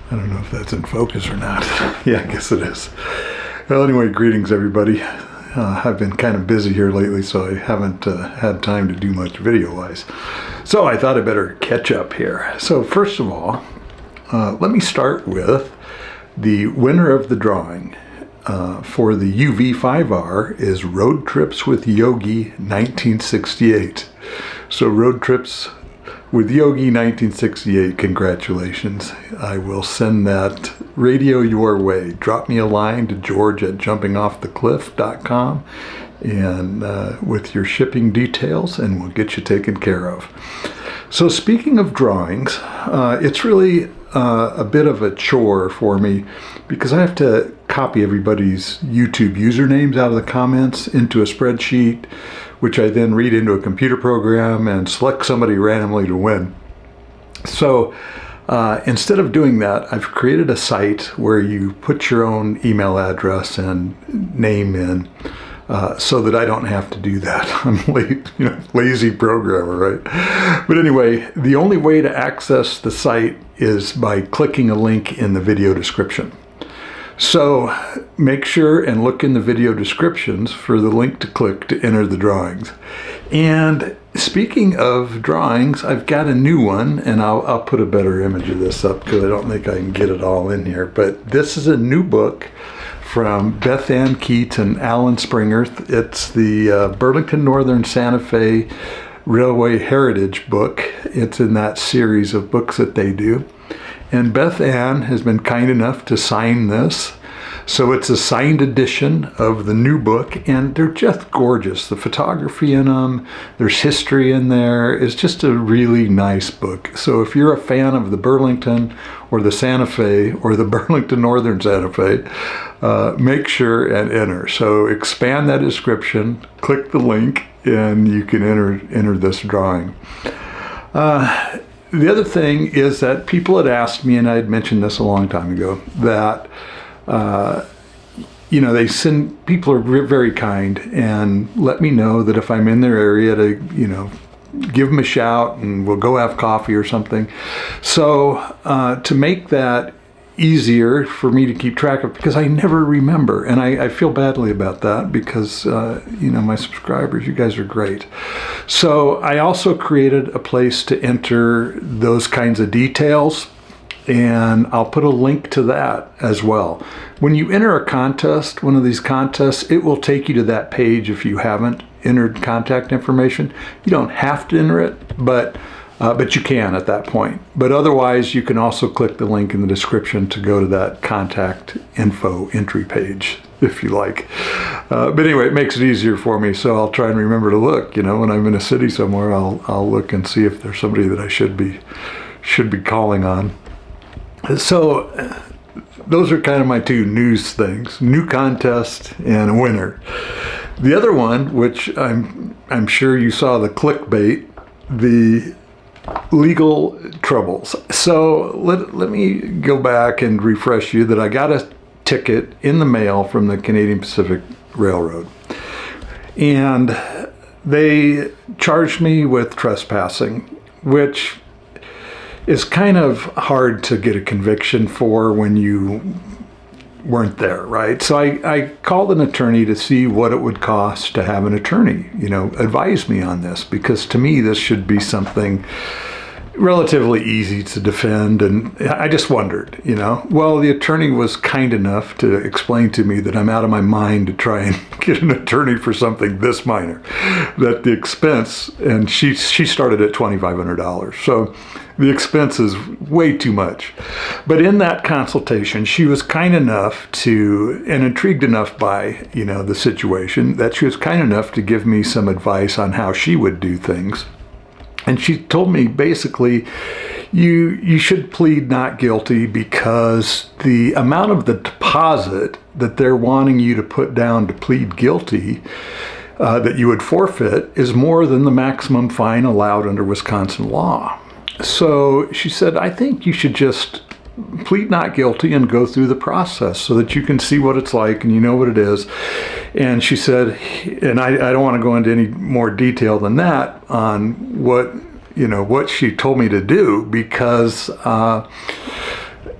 I don't know if that's in focus or not. Yeah, I guess it is. Well, anyway, greetings everybody. I've been kind of busy here lately, so I haven't had time to do much video-wise. So I thought I better catch up here. So first of all, let me start with the winner of the drawing for the UV5R is Road Trips with Yogi 1968. So Road Trips with Yogi 1968, congratulations. I will send that radio your way. Drop me a line to george@jumpingoffthecliff.com and with your shipping details, and we'll get you taken care of. So speaking of drawings, it's really a bit of a chore for me because I have to copy everybody's YouTube usernames out of the comments into a spreadsheet, which I then read into a computer program and select somebody randomly to win. So instead of doing that, I've created a site where you put your own email address and name in so that I don't have to do that. I'm lazy programmer, right? But anyway, the only way to access the site is by clicking a link in the video description. So make sure and look in the video descriptions for the link to click to enter the drawings. And speaking of drawings, I've got a new one, and I'll put a better image of this up because I don't think I can get it all in here. But this is a new book from Beth Ann Keats and Alan Springer. It's the Burlington Northern Santa Fe Railway Heritage book. It's in that series of books that they do. And Beth Ann has been kind enough to sign this. So it's a signed edition of the new book, and they're just gorgeous. The photography in them, there's history in there. It's just a really nice book. So if you're a fan of the Burlington or the Santa Fe or the Burlington Northern Santa Fe, make sure and enter. So expand that description, click the link, and you can enter this drawing. The other thing is that people had asked me, and I had mentioned this a long time ago, that people are very kind and let me know that if I'm in their area to, give them a shout and we'll go have coffee or something. So to make that easier for me to keep track of, because I never remember, and I feel badly about that because my subscribers, you guys are great. So I also created a place to enter those kinds of details, and I'll put a link to that as well. When you enter a contest, one of these contests, it will take you to that page if you haven't entered contact information. You don't have to enter it, but you can at that point. But otherwise, you can also click the link in the description to go to that contact info entry page if you like. But anyway, it makes it easier for me, so I'll try and remember to look. When I'm in a city somewhere, I'll look and see if there's somebody that I should be calling on. So those are kind of my two news things: new contest and a winner. The other one, which I'm sure you saw the clickbait, the legal troubles. So let me go back and refresh you that I got a ticket in the mail from the Canadian Pacific Railroad, and they charged me with trespassing, which is kind of hard to get a conviction for when you weren't there, right? So I called an attorney to see what it would cost to have an attorney, advise me on this, because to me this should be something relatively easy to defend. And I just wondered, well, the attorney was kind enough to explain to me that I'm out of my mind to try and get an attorney for something this minor, that the expense, and she started at $2,500. So the expense is way too much. But in that consultation, she was kind enough to, and intrigued enough by, the situation, that she was kind enough to give me some advice on how she would do things. And she told me basically, you should plead not guilty because the amount of the deposit that they're wanting you to put down to plead guilty that you would forfeit is more than the maximum fine allowed under Wisconsin law. So she said, I think you should just plead not guilty and go through the process so that you can see what it's like and you know what it is. And she said, and I don't want to go into any more detail than that on what she told me to do, because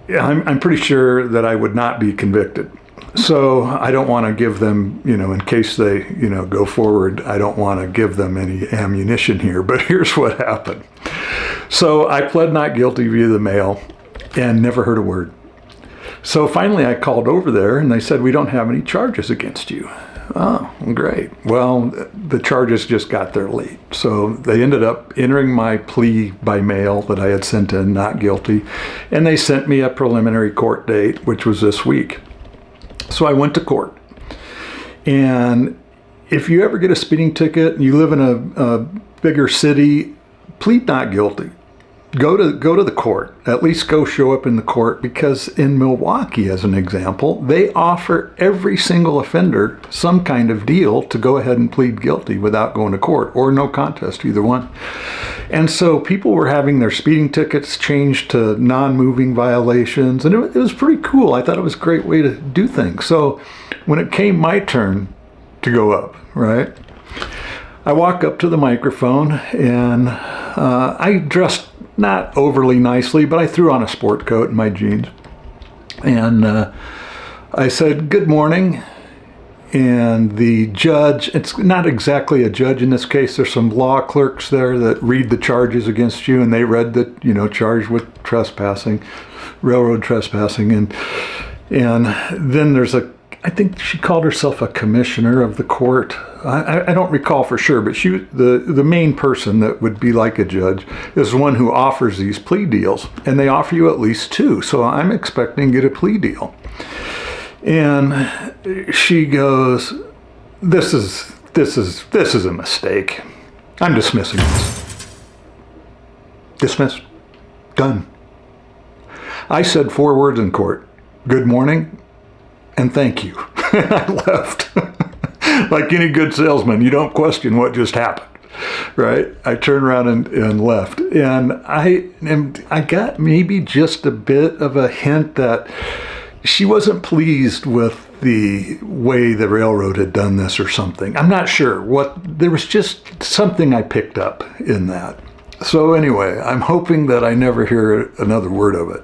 I'm pretty sure that I would not be convicted. So I don't want to give them, in case they, go forward, I don't want to give them any ammunition here. But here's what happened. So I pled not guilty via the mail and never heard a word. So finally I called over there and they said, we don't have any charges against you. Oh, great. Well, the charges just got there late. So they ended up entering my plea by mail that I had sent in, not guilty. And they sent me a preliminary court date, which was this week. So I went to court. And if you ever get a speeding ticket and you live in a bigger city, plead not guilty. Go to the court. At least go show up in the court, because in Milwaukee, as an example, they offer every single offender some kind of deal to go ahead and plead guilty without going to court, or no contest, either one. And so people were having their speeding tickets changed to non-moving violations, and it was pretty cool. I thought it was a great way to do things. So when it came my turn to go up, right, I walk up to the microphone, and I dressed not overly nicely, but I threw on a sport coat and my jeans. And I said, good morning. And the judge, it's not exactly a judge in this case, there's some law clerks there that read the charges against you, and they read that, charged with trespassing, railroad trespassing. And then there's I think she called herself a commissioner of the court. I don't recall for sure, but the main person that would be like a judge is the one who offers these plea deals, and they offer you at least two. So I'm expecting to get a plea deal. And she goes, this is a mistake. I'm dismissing this. Dismissed. Done. I said 4 words in court. Good morning and thank you. And I left. Like any good salesman, you don't question what just happened, right? I turned around and left. And I got maybe just a bit of a hint that she wasn't pleased with the way the railroad had done this or something. I'm not sure. There was just something I picked up in that. So anyway, I'm hoping that I never hear another word of it.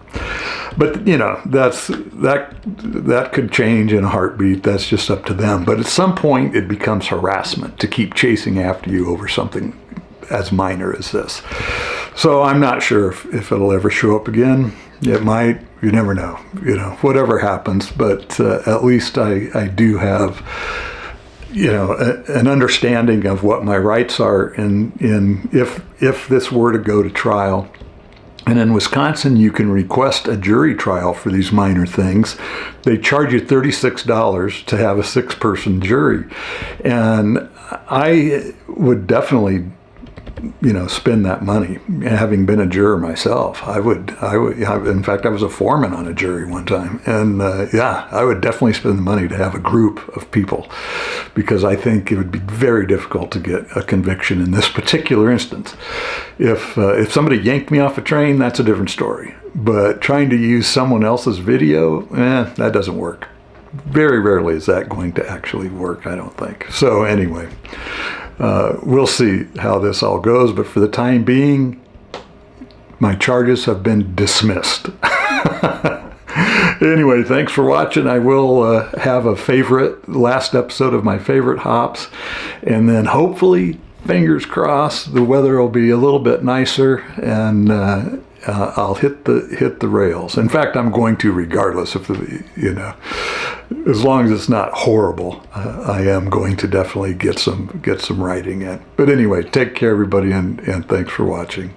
But that could change in a heartbeat. That's just up to them. But at some point, it becomes harassment to keep chasing after you over something as minor as this. So I'm not sure if it'll ever show up again. It might. You never know. Whatever happens. But at least I do have an understanding of what my rights are in if this were to go to trial. And in Wisconsin, you can request a jury trial for these minor things. They charge you $36 to have a 6-person jury. And I would definitely, spend that money. Having been a juror myself, I would. In fact, I was a foreman on a jury one time. And I would definitely spend the money to have a group of people, because I think it would be very difficult to get a conviction in this particular instance. If somebody yanked me off a train, that's a different story. But trying to use someone else's video, that doesn't work. Very rarely is that going to actually work, I don't think. So anyway, we'll see how this all goes. But for the time being, my charges have been dismissed. Anyway, thanks for watching. I will have a last episode of my favorite hops. And then hopefully, fingers crossed, the weather will be a little bit nicer, and I'll hit the rails. In fact, I'm going to, regardless of as long as it's not horrible. I am going to definitely get some writing in. But anyway, take care, everybody, and thanks for watching.